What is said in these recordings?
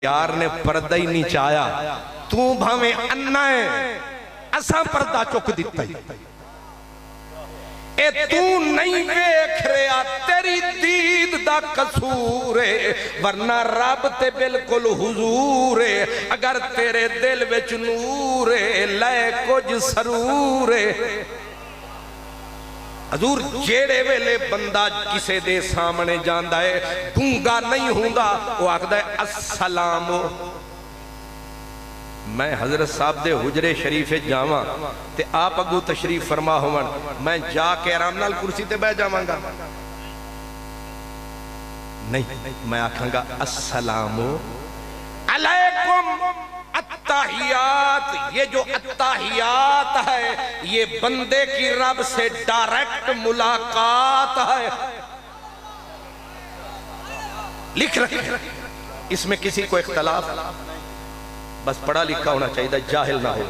یار نے پردہ ہی نہیں چایا تو بھاویں اننا ہے اساں پردہ چک دیتا ہی اے تو نہیں ویکھ رہا تیری دید دا قصور ہے ورنہ رب تے بالکل حضور ہے اگر تیرے دل وچ نور ہے لے کچھ سرور ہے حضور جیڑے ویلے بندہ کسے دے سامنے جاندہ ہے گونگا نہیں ہوندا وہ آکھدا ہے السلام میں حضرت صاحب دے حجرے شریف جاواں تے آپ اگو تشریف فرما ہومن میں جا کے آرام نال کرسی تے بیٹھ جاواں گا نہیں میں آکھاں گا السلام علیکم التحیات یہ جو التحیات ہے یہ بندے کی رب سے ڈائریکٹ ملاقات ہے لکھ رکھیں اس میں کسی کو اختلاف بس پڑھا لکھا ہونا چاہیے جاہل نہ ہو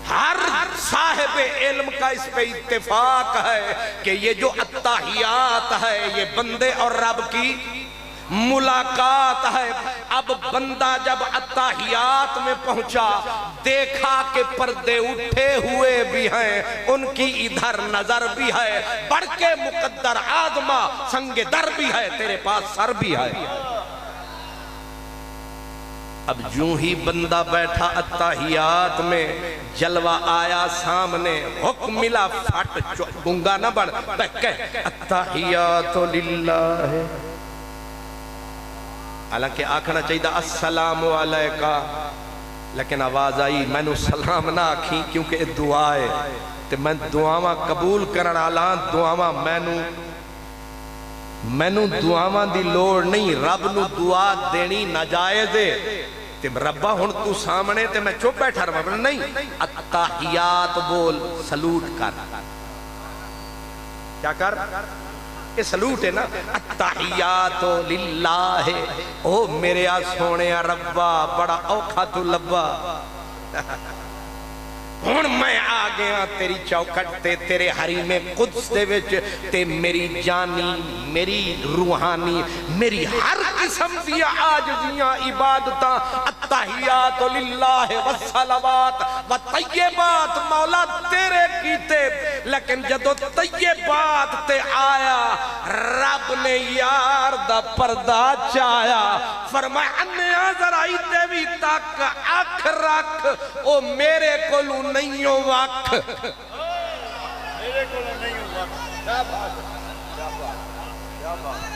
ہر صاحب علم کا اس پہ اتفاق ہے کہ یہ جو التحیات ہے یہ بندے اور رب کی ملاقات ہے اب بندہ جب التحیات میں پہنچا دیکھا کہ پردے اٹھے ہوئے بھی ہیں ان کی ادھر نظر بھی ہے بڑھ کے مقدر آدمہ سنگ در بھی ہے تیرے پاس سر بھی ہے اب جو ہی بندہ بیٹھا التحیات میں جلوہ آیا سامنے حکم ملا پھٹ گنگا نہ بڑھ کہہ التحیات للہ حالانکہ آکھنا چاہیے السلام علیکہ لیکن آواز آئی میں نے سلام نہ آکھی کیونکہ دعا ہے تو میں دعاواں قبول کرن آلان دعاواں میں نو دعاواں دی لوڑ نہیں رب نو دعا دینی ناجائز ہے تے ربا ہن تو سامنے تے میں چپ بیٹھا رہا نہیں التحیات بول سلوٹ کر کیا کر یہ سلوٹ ہے نا التحیات للہ او میرے سونے ربا بڑا اوکھا تو لبا ہن میں آ گیا تیری چوکھٹ تے تیرے حریم قدس دے وچ تے میری جانی میری روحانی میری ہر قسم دیا عاجزیاں عبادتاں التحیات للہ والصلوات والطیبات مولا تیرے کیتے لیکن جدو طیبات تے آیا رب نے یار دا پردہ چایا فرمایا انیا ذرائی تے بھی تک اکھ رکھ او میرے کولو نہیں ہو وقت میرے کولو نہیں ہو وقت کیا بات کیا بات کیا بات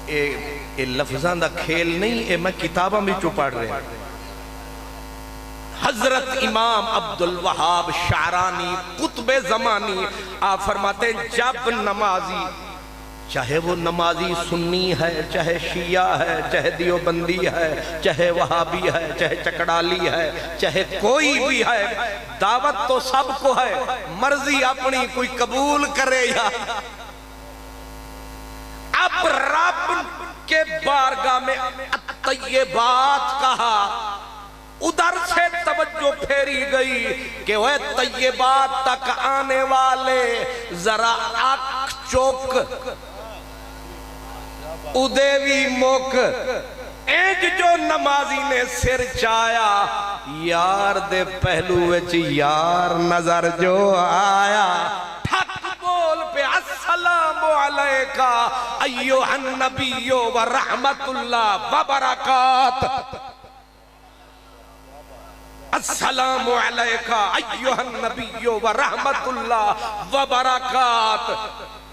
اے لفظاں دا کھیل نہیں اے میں کتاباں بھی چو پڑھ رہے ہیں حضرت امام عبدالوہاب شعرانی قطب زمانی آپ فرماتے ہیں جب نمازی چاہے وہ نمازی سنی ہے چاہے شیعہ ہے چاہے دیوبندی ہے چاہے وہابی ہے چاہے چکڑالی ہے چاہے کوئی بھی ہے دعوت تو سب کو ہے مرضی اپنی کوئی قبول کرے یا اب رب کے بارگاہ میں الطیبات کہا ادھر سے توجہ پھیری گئی کہ وہ طیبات تک آنے والے ذرا آنکھ چوک ادیوی موک اینج جو نمازی نے سر چایا یار دے پہلو وچ یار نظر جو آیا ٹھک بول پہ السلام علیکہ ایوہ النبی و رحمت اللہ و برکات السلام علیکہ ایوہ النبی و رحمت اللہ و برکات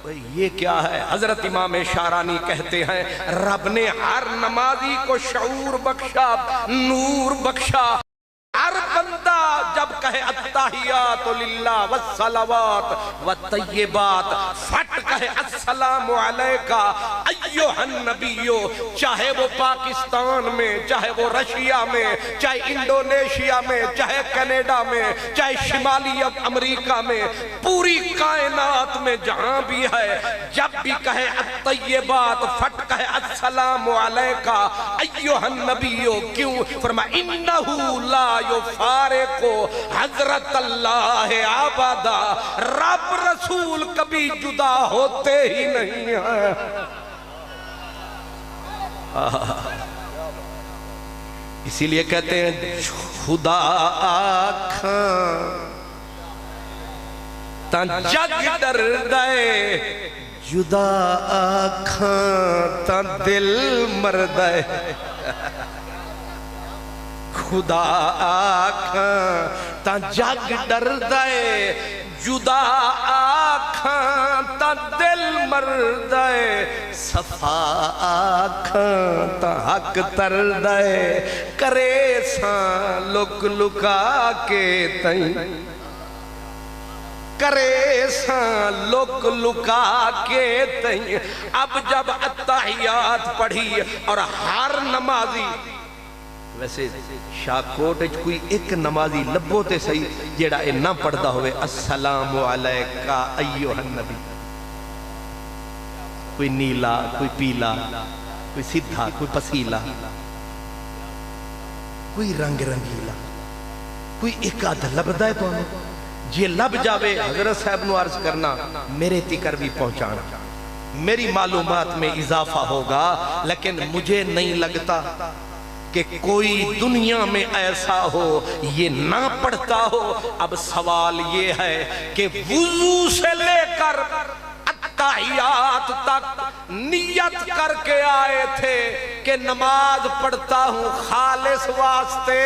یہ کیا ہے حضرت امام شعرانی کہتے ہیں رب نے ہر نمازی کو شعور بخشا نور بخشا ہر بندہ جب کہے التحیات للہ والصلوات والطیبات فٹ کہے السلام علیکہ ایوہ النبیو چاہے وہ پاکستان میں چاہے وہ رشیا میں چاہے انڈونیشیا میں چاہے کینیڈا میں چاہے شمالی امریکہ میں پوری کائنات میں جہاں بھی ہے جب بھی کہے الطیبات فٹ کہے السلام علیکہ ایوہ النبیو کیوں فرمایا انہو لا یفارقو حضرت اللہ عبدا رب رسول کبھی جدا ہوتے ہی نہیں ہیں اسی لیے کہتے ہیں خدا آکھاں تاں جگ ڈر دے جدا آکھاں تاں دل مردے خدا آکھاں تاں جگ ڈر دے جدا آکھاں تاں دل مردے صفا آکھاں تاں حق تر دے کرے ساں لک لکا کے تائیں کرے ساں لک لکا کے تائیں اب جب اتحیات پڑھی اور ہر نمازی ویسے شاکوٹ کوئی ایک نمازی لبو تے صحیح جیڑا اے نہ پڑھدا ہوئے السلام علیکہ ایوہ النبی کوئی نیلا کوئی پیلا کوئی سدھا کوئی پسیلا کوئی رنگ رنگیلا کوئی ایک آدھ لبدا ہے تو ہمیں یہ لب جاوے حضرت صاحب نو عرض کرنا میرے تکر بھی پہنچانا میری معلومات میں اضافہ ہوگا لیکن مجھے نہیں لگتا کہ کوئی دنیا میں ایسا ہو یہ نہ پڑھتا ہو اب سوال یہ ہے کہ وضو سے لے کر اتحیات تک نیت کر کے آئے تھے کہ نماز پڑھتا ہوں خالص واسطے